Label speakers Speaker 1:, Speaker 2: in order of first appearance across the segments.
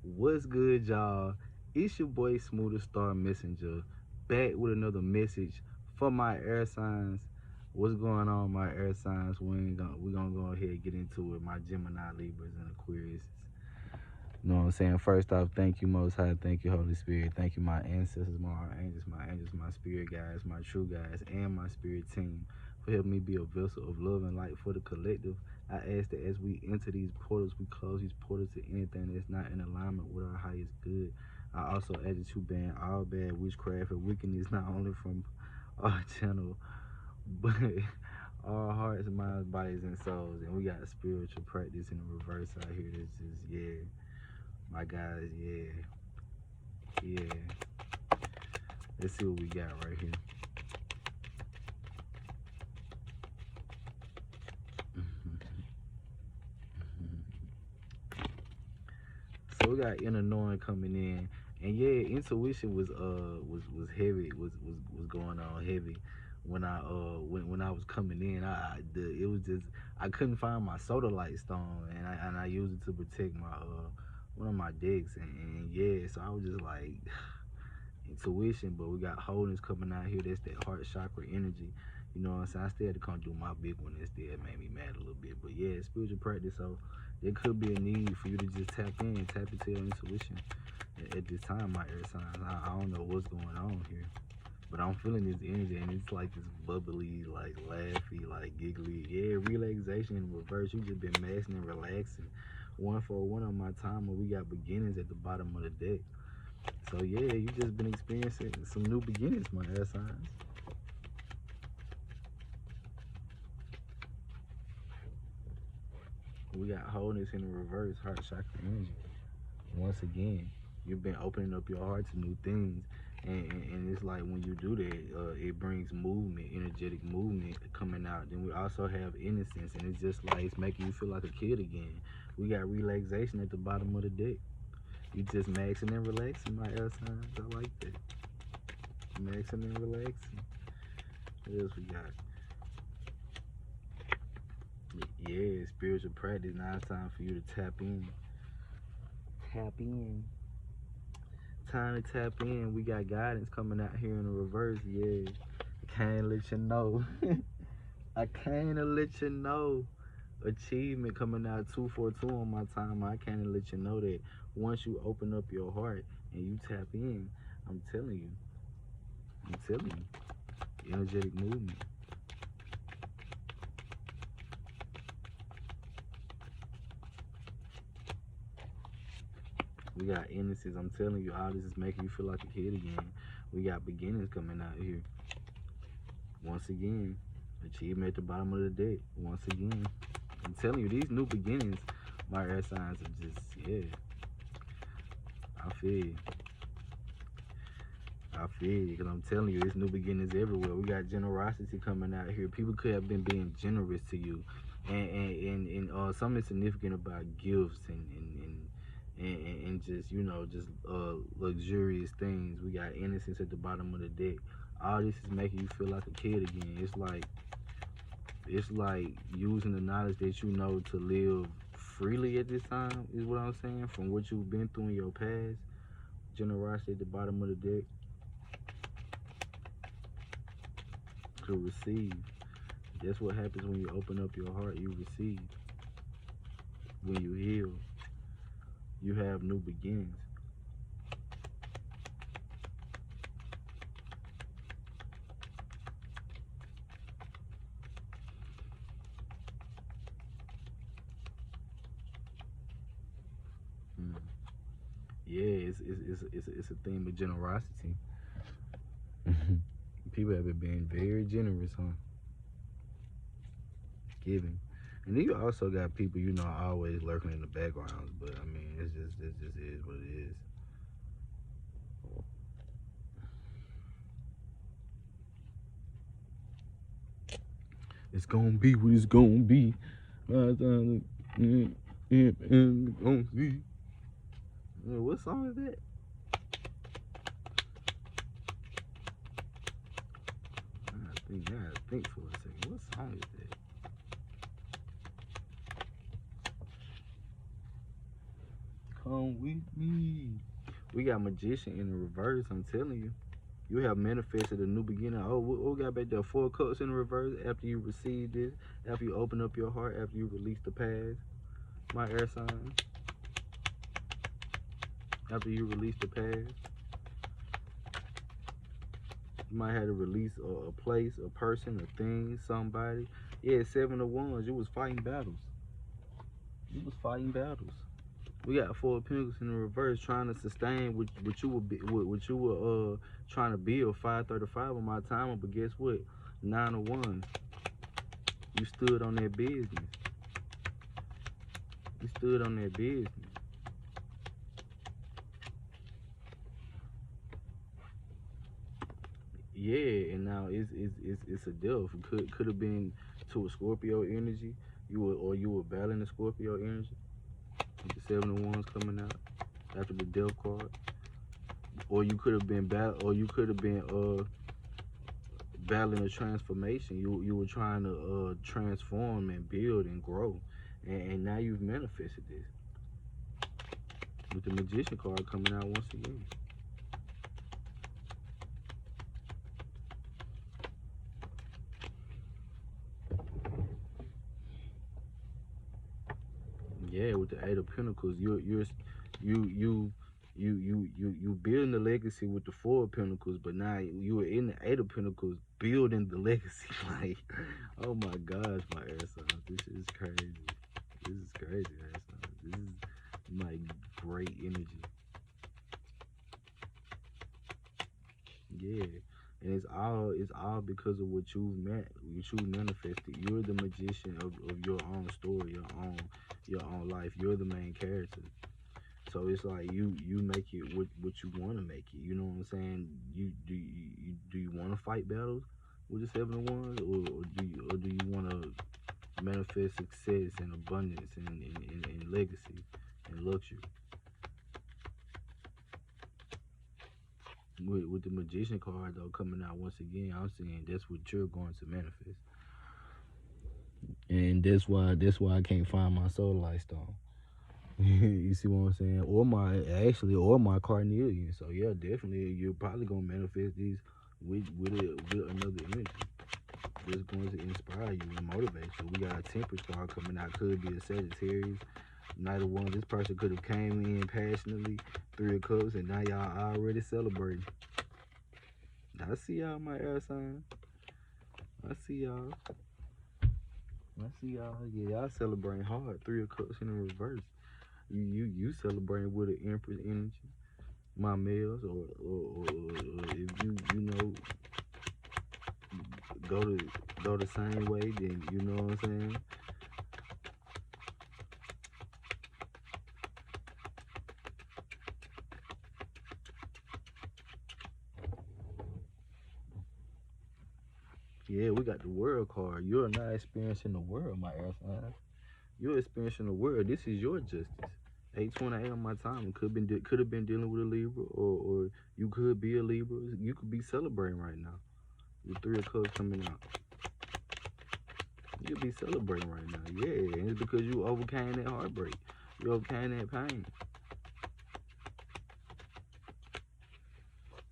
Speaker 1: What's good, y'all? It's your boy Smooth Star Messenger, back with another message for my air signs. What's going on, my air signs? We gonna go ahead and get into it. My Gemini, Libras, and Aquarius. You know what I'm saying? First off, thank you, Most High. Thank you, Holy Spirit. Thank you, my ancestors, my angels, my spirit guides, my true guides, and my spirit team for helping me be a vessel of love and light for the collective. I ask that as we enter these portals, we close these portals to anything that's not in alignment with our highest good. I also ask that you ban all bad witchcraft and wickedness, not only from our channel, but our hearts, minds, bodies, and souls. And we got spiritual practice in the reverse out here. That's just, yeah. My guys, yeah. Let's see what we got right here. So we got inner knowing coming in, and yeah, intuition was heavy, was going on heavy when I was coming in. It was just I couldn't find my soda light stone, and I used it to protect my one of my decks, and yeah, so I was just like intuition, but we got wholeness coming out here. That's that heart chakra energy. You know what I'm saying? I still had to come do my big one. That still made me mad a little bit. But yeah, spiritual practice. So there could be a need for you to just tap into your intuition at this time, my air signs. I don't know what's going on here, but I'm feeling this energy, and it's like this bubbly, like laughy, like giggly. Yeah, relaxation in reverse. You just been maxing and relaxing. One for one on my timer. We got beginnings at the bottom of the deck. So yeah, you just been experiencing some new beginnings, my air signs. We got wholeness in the reverse, heart chakra energy. Once again, you've been opening up your heart to new things, and it's like when you do that, it brings movement, energetic movement coming out. Then we also have innocence, and it's just like it's making you feel like a kid again. We got relaxation at the bottom of the deck. You just maxing and relaxing, my air signs. I like that. Maxing and relaxing. What else we got? Yeah, spiritual practice. Now it's time for you to tap in. Tap in. Time to tap in. We got guidance coming out here in the reverse. Yeah. I can't let you know. I can't let you know. Achievement coming out 242 on my time. I can't let you know that once you open up your heart and you tap in, I'm telling you. I'm telling you. Energetic movement. We got innocence. I'm telling you, all this is making you feel like a kid again. We got beginnings coming out here. Once again, achievement at the bottom of the deck. Once again, I'm telling you, these new beginnings, my air signs are just, yeah. I feel you. I feel you, because I'm telling you, there's new beginnings everywhere. We got generosity coming out here. People could have been being generous to you, and something significant about gifts and just just luxurious things. We got innocence at the bottom of the deck. All this is making you feel like a kid again. It's like using the knowledge that you know to live freely at this time is what I'm saying. From what you've been through in your past, generosity at the bottom of the deck to receive. That's what happens when you open up your heart. You receive. When you heal, you have new beginnings. Mm. Yeah, it's a theme of generosity. People have been being very generous, huh? Giving. And then you also got people, always lurking in the backgrounds. But I mean, it just is what it is. It's gonna be what it's gonna be. What song is that? I gotta think for a second. What song is that? Come with me. We got Magician in the reverse, I'm telling you. You have manifested a new beginning. Oh, we got back there? 4 cups in the reverse. After you receive this, after you open up your heart, after you release the past, my air sign. After you release the past, you might have to release a place, a person, a thing, somebody. Yeah, 7 of Wands. You was fighting battles. You was fighting battles. We got 4 of Pentacles in the reverse, trying to sustain what you were trying to build. 535 on my timer, but guess what? 9 of Wands. You stood on that business. You stood on that business. Yeah, and now it's a death. Could have been to a Scorpio energy. You were battling the Scorpio energy. With the 7 of Wands coming out after the death card. Or you could have been battling a transformation. You were trying to transform and build and grow, and now you've manifested this with the Magician card coming out once again. Yeah, with the 8 of Pentacles, you building the legacy with the 4 of Pentacles, but now you are in the 8 of Pentacles building the legacy. Like, oh my gosh, my air signs, this is crazy. This is crazy, air signs. This is like great energy. Yeah, and it's all because of what you manifested. You're the magician of your own story, your own life. You're the main character. So it's like you make it what you want to make it. You know what I'm saying? Do you want to fight battles with the 7 of Wands, or do you want to manifest success and abundance and legacy and luxury? With the Magician card though coming out once again, I'm saying that's what you're going to manifest, and that's why I can't find my solarite stone. You see what I'm saying? Or my carnelian. So yeah, definitely you're probably gonna manifest these with another energy that's going to inspire you and motivate you. We got a Temperance card coming out. Could be a Sagittarius. Knight of Wands. This person could have came in passionately. 3 of Cups, and now y'all already celebrating. I see y'all, my air sign. I see y'all. Yeah, y'all celebrating hard. 3 of Cups in the reverse. You celebrating with an Empress energy, my males, or if you know go the same way, then you know what I'm saying. Yeah, we got the World card. You're not experiencing the world, my air sign. You're experiencing the world. This is your justice. 8:28 on my time. Could have been dealing with a Libra, or you could be a Libra. You could be celebrating right now. The 3 of Cups coming out. You could be celebrating right now. Yeah, and it's because you overcame that heartbreak. You overcame that pain.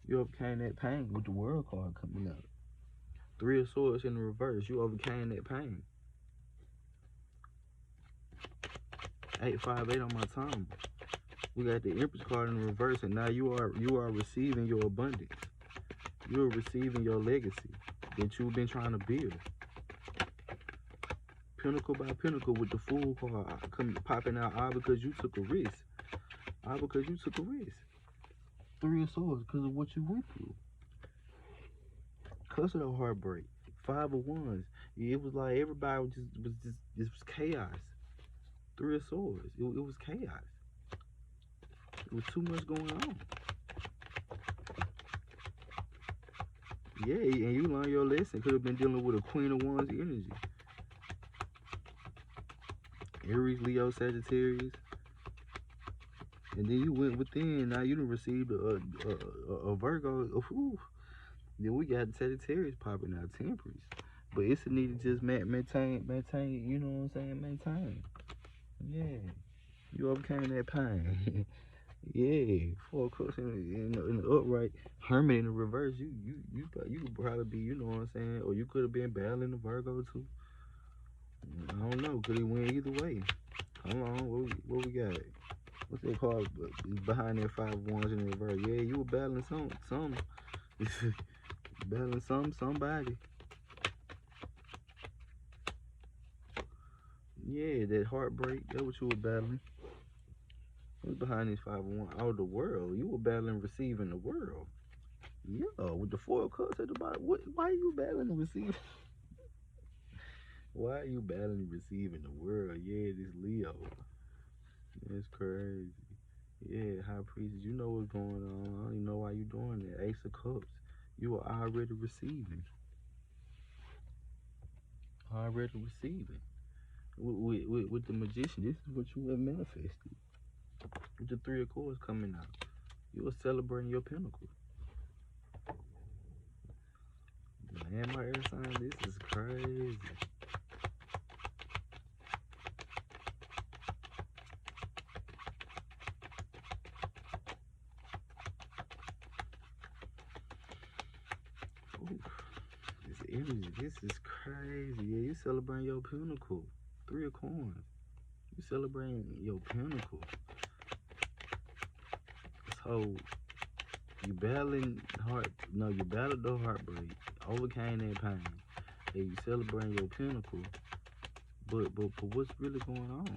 Speaker 1: You overcame that pain with the World card coming out. 3 of Swords in the reverse. You overcame that pain. 858 on my time. We got the Empress card in the reverse, and now you are receiving your abundance. You're receiving your legacy that you've been trying to build. Pinnacle by pinnacle with the Fool card popping out, all because you took a risk. All because you took a risk. 3 of Swords because of what you went through. Because of the heartbreak. 5 of Wands. It was like everybody was just chaos. 3 of Swords. It was chaos. It was too much going on. Yeah, and you learned your lesson. Could have been dealing with a Queen of Wands energy. Aries, Leo, Sagittarius. And then you went within. Now you done received a Virgo. Ooh. Then we got Sagittarius popping out, Temperance. But it's a need to just maintain, you know what I'm saying? Maintain. Yeah. You overcame that pain. Yeah, 4 of Cups in the upright, Hermit in the reverse. You could probably be, you know what I'm saying, or you could have been battling the Virgo too. I don't know. Could he win either way? Hold on, what we got? What's that called? Behind that 5 of Wands in the reverse. Yeah, you were battling some, battling somebody. Yeah, that heartbreak. That's what you were battling. What's behind these 5 of Wands? Oh, the world. You were battling receiving the world. Yeah, with the 4 of Cups at the bottom. What? Why are you battling receiving? Why are you battling receiving the world? Yeah, this Leo. That's crazy. Yeah, High Priestess, you know what's going on. I don't even know why you doing that. Ace of Cups. You are already receiving. Already receiving. With the Magician, this is what you have manifested. With the 3 of Cups coming out, you are celebrating your pinnacle. Man, my air sign, this is crazy. Ooh, this energy, this is crazy. Yeah, you celebrating your pinnacle. 3 of Coins. You celebrating your pinnacle. So you battling you battled the heartbreak, overcame that pain, and you celebrating your pinnacle. But what's really going on?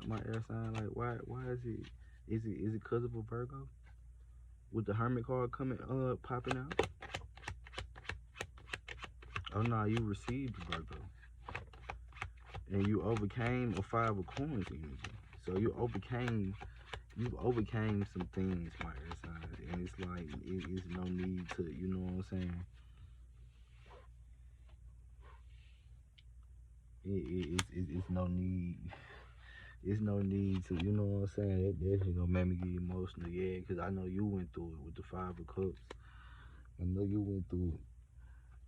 Speaker 1: My air sign, like why is it? Is it because of a Virgo? With the Hermit card coming popping out? Oh no, you received the Virgo. And you overcame a 5 of Coins energy. So you've overcame some things, my air signs, and it's like it's no need to, you know what I'm saying? It's no need. It's no need to, you know what I'm saying? That definitely gonna make me get emotional, yeah, because I know you went through it with the 5 of Cups. I know you went through it.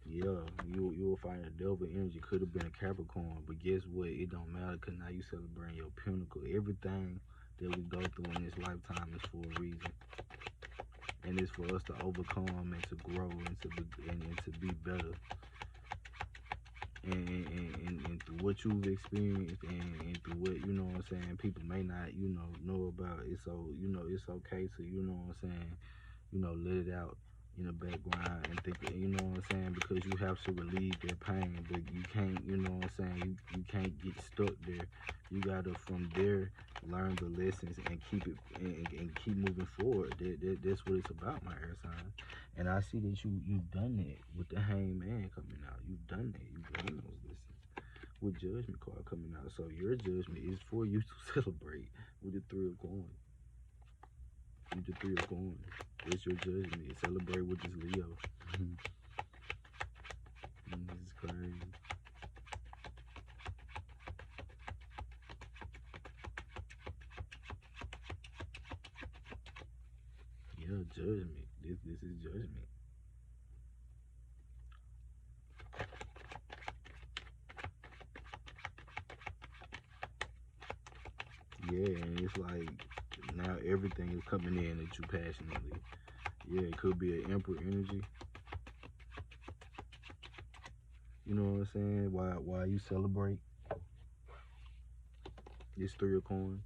Speaker 1: Yeah, you will find a devil energy. Could have been a Capricorn, but guess what? It don't matter because now you celebrating your pinnacle. Everything that we go through in this lifetime is for a reason, and it's for us to overcome and to grow and to be better. And through what you've experienced and through what, you know what I'm saying, people may not, know about it. So, it's okay to, you know what I'm saying, let it out in the background and think, you know what I'm saying, because you have to relieve that pain, but you can't, you know what I'm saying, you can't get stuck there. You gotta from there learn the lessons and keep it and keep moving forward. That's what it's about, my air sign. And I see that you've done that with the Hangman coming out. You've done that. You've learned those lessons with Judgment card coming out. So your judgment is for you to celebrate with the 3 of Coins. With the 3 of Coins. It's your judgment. Celebrate with this Leo. This is crazy. Yeah, judgment. This is judgment. Yeah, and it's like now everything is coming in at you passionately. Yeah, it could be an Emperor energy. You know what I'm saying? Why you celebrate this 3 of Coins?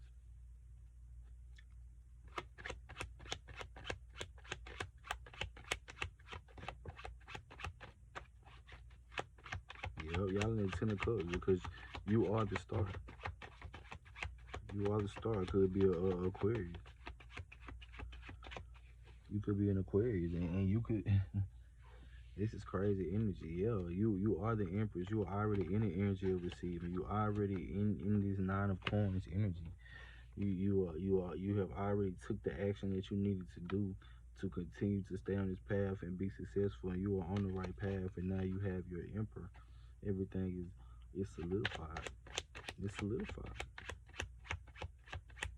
Speaker 1: Yep, y'all in the 10 of Cups because you are the star. You are the star. It could be a Aquarius. You could be an Aquarius, and you could. This is crazy energy. Yeah, you are the Empress. You are already in the energy of receiving. You already in this 9 of Coins energy. You have already took the action that you needed to do to continue to stay on this path and be successful. And you are on the right path. And now you have your Emperor. Everything is solidified. It's solidified.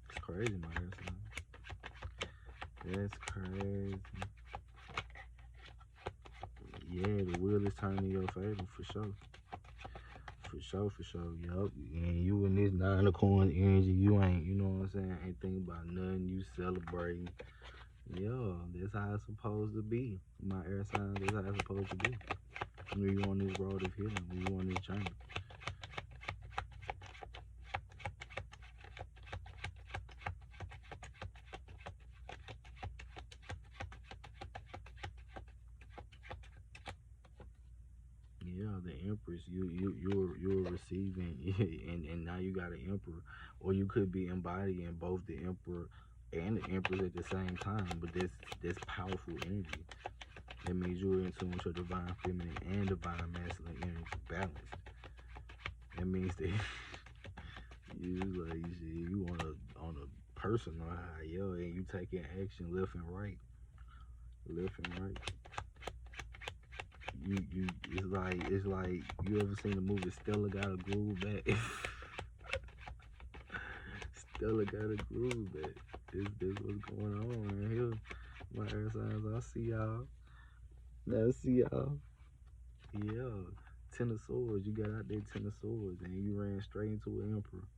Speaker 1: It's crazy, my air sign. That's crazy. Yeah, the wheel is turning in your favor for sure. For sure, for sure. Yup. And you in this 9 of coins energy, you ain't, you know what I'm saying? Ain't thinking about nothing. You celebrating. Yeah, that's how it's supposed to be. My air signs, that's how it's supposed to be. When you on this road of healing, when you on this journey. Yeah, the Empress, you're receiving, and now you got an Emperor, or you could be embodying both the Emperor and the Empress at the same time. But that's powerful energy. That means you're in tune with your divine feminine and divine masculine energy balanced. That means that you like shit, you on a personal high, yo, and you taking action left and right, left and right. You it's like you ever seen the movie Stella Got a Groove Back? Stella got a groove back. This what's going on right here. My air signs, I see y'all. I see y'all. Yeah. 10 of Swords. You got out there 10 of Swords and you ran straight into an Emperor.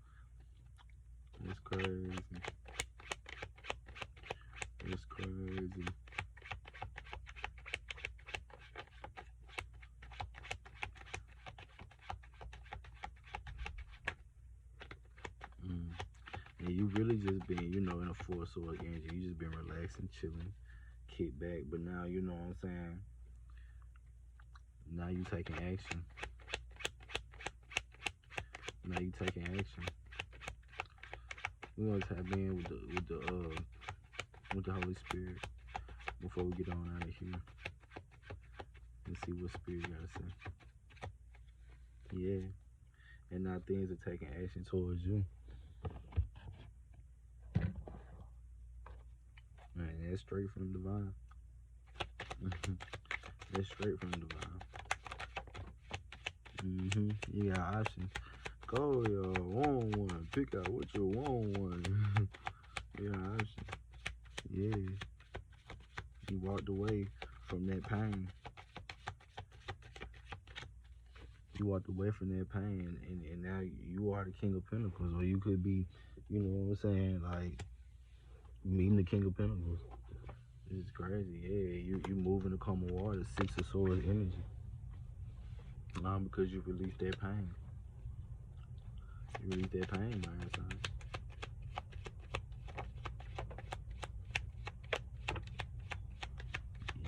Speaker 1: It's crazy. It's crazy. Mm. And you really just been, in a 4 sword energy. You just been relaxing, chilling, kick back. But now, you know what I'm saying? Now you taking action. Now you taking action. We're gonna tap in with the Holy Spirit before we get on out of here and see what Spirit gotta say. Yeah. And now things are taking action towards you. Man, that's straight from divine. That's straight from divine. You got options. Go, y'all. Want one. Pick out what you want one. You got options. Yeah. You walked away from that pain. You walked away from that pain, and now you are the King of Pentacles, or you could be, you know what I'm saying, like meeting the King of Pentacles. This is crazy. Yeah, you moving the calm water, 6 of Swords energy. Because you released that pain. You released that pain, my son.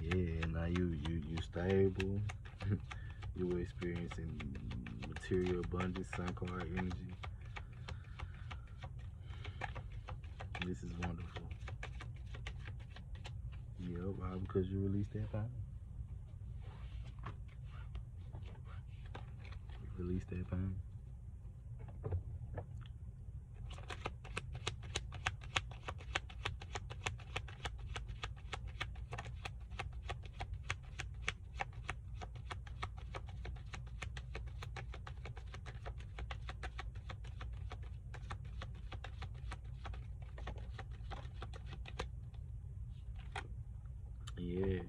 Speaker 1: Yeah, now you stable. You experiencing material abundance, sun card energy. This is wonderful. Yep, because you released that pain. Release that pain. Yeah,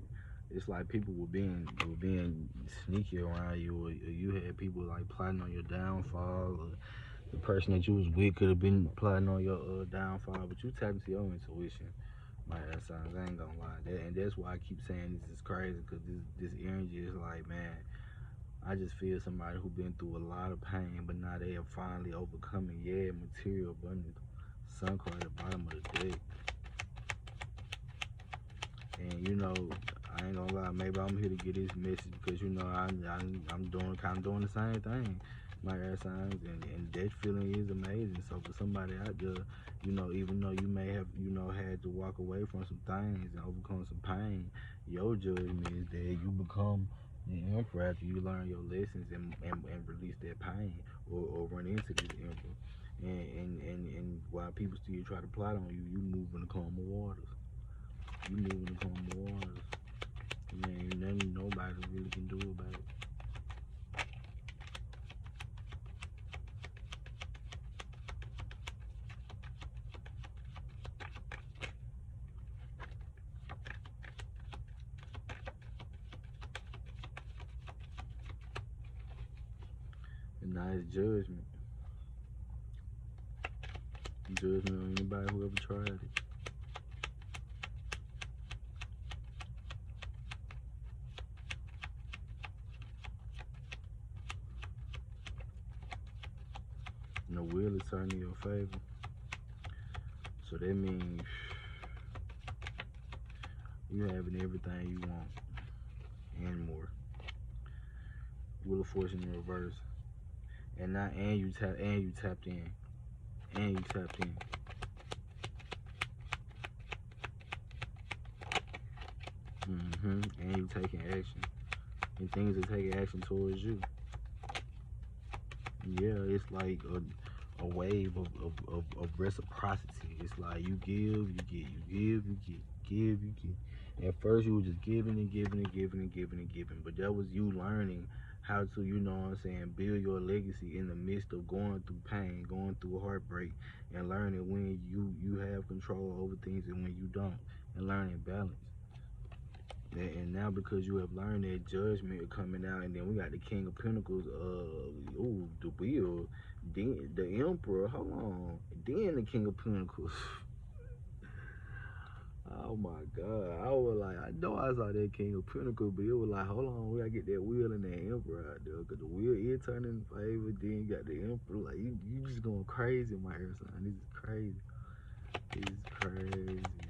Speaker 1: it's like people were being sneaky around you, or you had people like plotting on your downfall, or the person that you was with could have been plotting on your downfall. But you tap into your intuition, my air signs. I ain't gonna lie, and that's why I keep saying this is crazy, because this energy is like, man, I just feel somebody who been through a lot of pain, but now they are finally overcoming. Yeah, material abundance. Sun card at the bottom of the deck. And I ain't gonna lie, maybe I'm here to get this message because I'm doing the same thing. My air signs, and that feeling is amazing. So for somebody out there, even though you may have had to walk away from some things and overcome some pain, your judgment is that you become the Emperor after you learn your lessons and release that pain, or run into this Emperor. And while people still try to plot on you, you move in the calmer waters. You moving to calm waters. Man, ain't nothing nobody really can do about it. And Now it's judgment. Judgment on anybody who ever tried it. And the wheel is turning in your favor. So that means you having everything you want and more. Wheel of Fortune in reverse. And now you tapped in. And you tapped in. And you taking action. And things are taking action towards you. Yeah, it's like a wave of reciprocity. It's like you give, you get, you give, you get, give, you get. At first you were just giving and giving and giving and giving and giving, but that was you learning how to, you know what I'm saying, build your legacy in the midst of going through pain, going through heartbreak, and learning when you have control over things and when you don't, and learning balance. And now because you have learned that, judgment coming out, and then we got the King of Pentacles, the wheel, then the Emperor, hold on, then the King of Pentacles. Oh my God, I was like, I know I saw that King of Pentacles, but it was like, hold on, we gotta get that wheel and that Emperor out there, because the wheel is turning in favor, then you got the Emperor, like, you just going crazy, my air sign. This is crazy. This is crazy.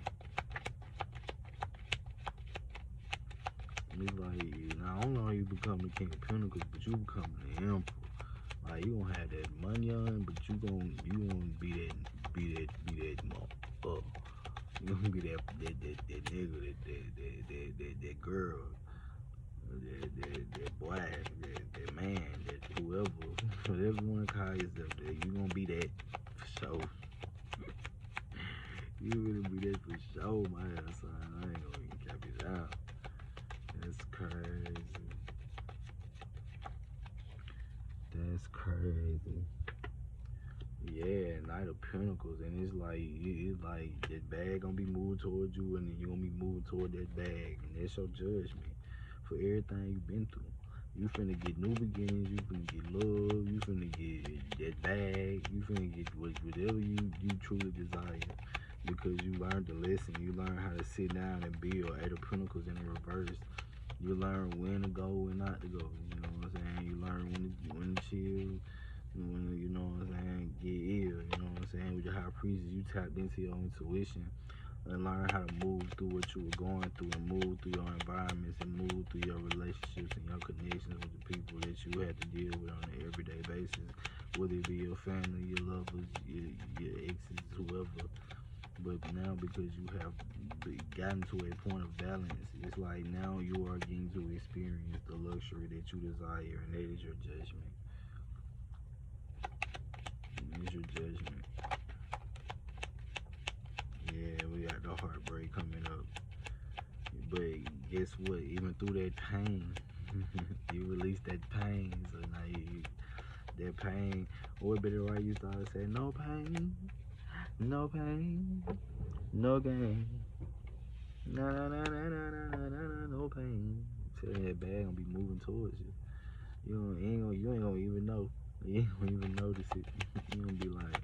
Speaker 1: It's like, not only are you becoming the King of Pentacles, but you becoming the Emperor. Like, you gonna have that money on, but you gonna be that you gonna be that nigga, that girl, that boy, that man, that whoever, whatever you wanna call yourself, that you gonna be that for sure. You gonna be that for sure, my ass son. I ain't gonna even cap it out. That's crazy. That's crazy. Yeah, Knight of Pentacles, and it's like that bag gonna be moving towards you, and then you gonna be moving toward that bag, and that's your judgment for everything you've been through. You finna get new beginnings, you finna get love, you finna get that bag, you finna get whatever you truly desire, because you learned the lesson. You learn how to sit down and build. Eight of Pentacles in the reverse. You learn when to go, when not to go. You know what I'm saying? You learn when to chill, when, you know what I'm saying, get ill. You know what I'm saying? With your high priestess, you tapped into your intuition and learn how to move through what you were going through, and move through your environments, and move through your relationships and your connections with the people that you have to deal with on an everyday basis, whether it be your family, your lovers, your exes, whoever. But now, because you have gotten to a point of balance, it's like now you are getting to experience the luxury that you desire, and that is your judgment. It is your judgment. Yeah, we got the heartbreak coming up. But guess what? Even through that pain, you release that pain. So now that pain, or better right, you started saying, no pain, no pain, no gain. No pain. So that bag gonna be moving towards you. You ain't gonna even know. You ain't gonna even notice it. You gonna be like,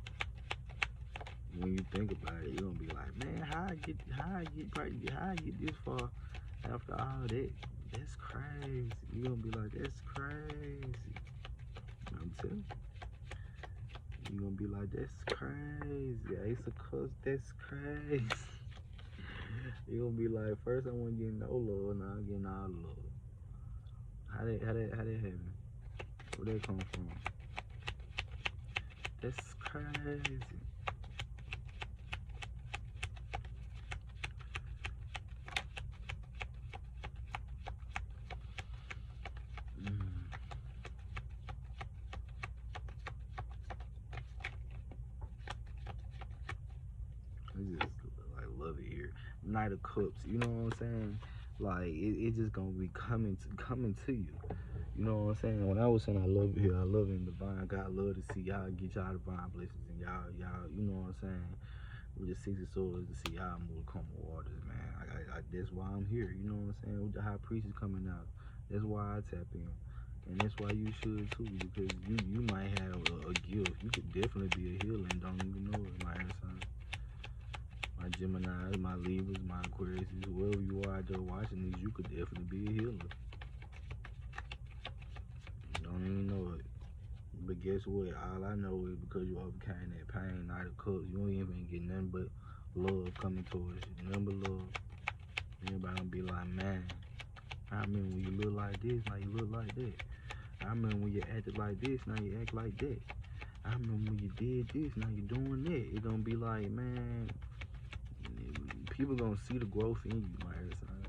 Speaker 1: when you think about it, you gonna be like, man, how I get this far after all that? That's crazy. You gonna be like, that's crazy. I'm telling you. You gonna be like, that's crazy. Ace of Cups, that's crazy. You gonna be like, first I wasn't getting no love, now I'm getting all the love. How that happen? Where that come from? That's crazy. I just like love it here. Knight of Cups, you know what I'm saying? Like it just gonna be coming to you. You know what I'm saying? When I was saying I love it here, I love it in divine. God love to see y'all get y'all divine blessings, and y'all, you know what I'm saying? With the Six of Swords, to see y'all move calm waters, man. That's why I'm here. You know what I'm saying? With the High Priestess coming out, that's why I tap in. And that's why you should too, because you might have a gift. You could definitely be a healer and don't even know it. My air sign, my Gemini, my Libras, my Aquarius, whoever you are out there watching these, you could definitely be a healer. Don't even know it. But guess what? All I know is because you overcame that pain, Knight of Cups, you don't even get nothing but love coming towards you. Nothing but love. Everybody gonna be like, man, I remember when you look like this, now you look like that. I remember when you acted like this, now you act like that. I remember when you did this, now you're doing that. It's gonna be like, man, people gonna see the growth in you, my air sign.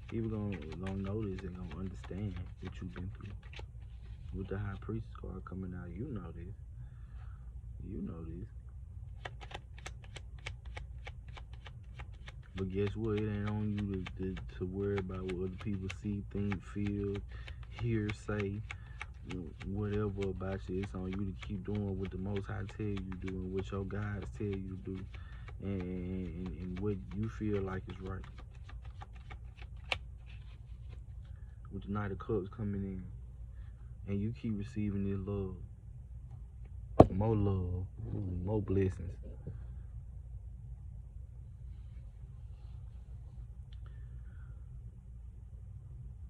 Speaker 1: People gonna notice and gonna understand what you've been through. With the High Priestess card coming out, you know this. You know this. But guess what? It ain't on you to worry about what other people see, think, feel, hear, say, whatever about you. It's on you to keep doing what the Most High tell you to do and what your guides tell you to do and what you feel like is right. With the Knight of Cups coming in. And you keep receiving this love. More love. More blessings.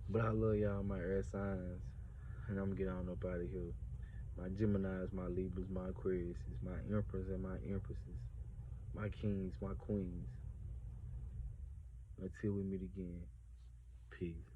Speaker 1: But I love y'all, my air signs. And I'm gonna get on up out of here. My Geminis, my Libras, my Aquarius, my Emperors and my Empresses, my Kings, my Queens. Until we meet again, peace.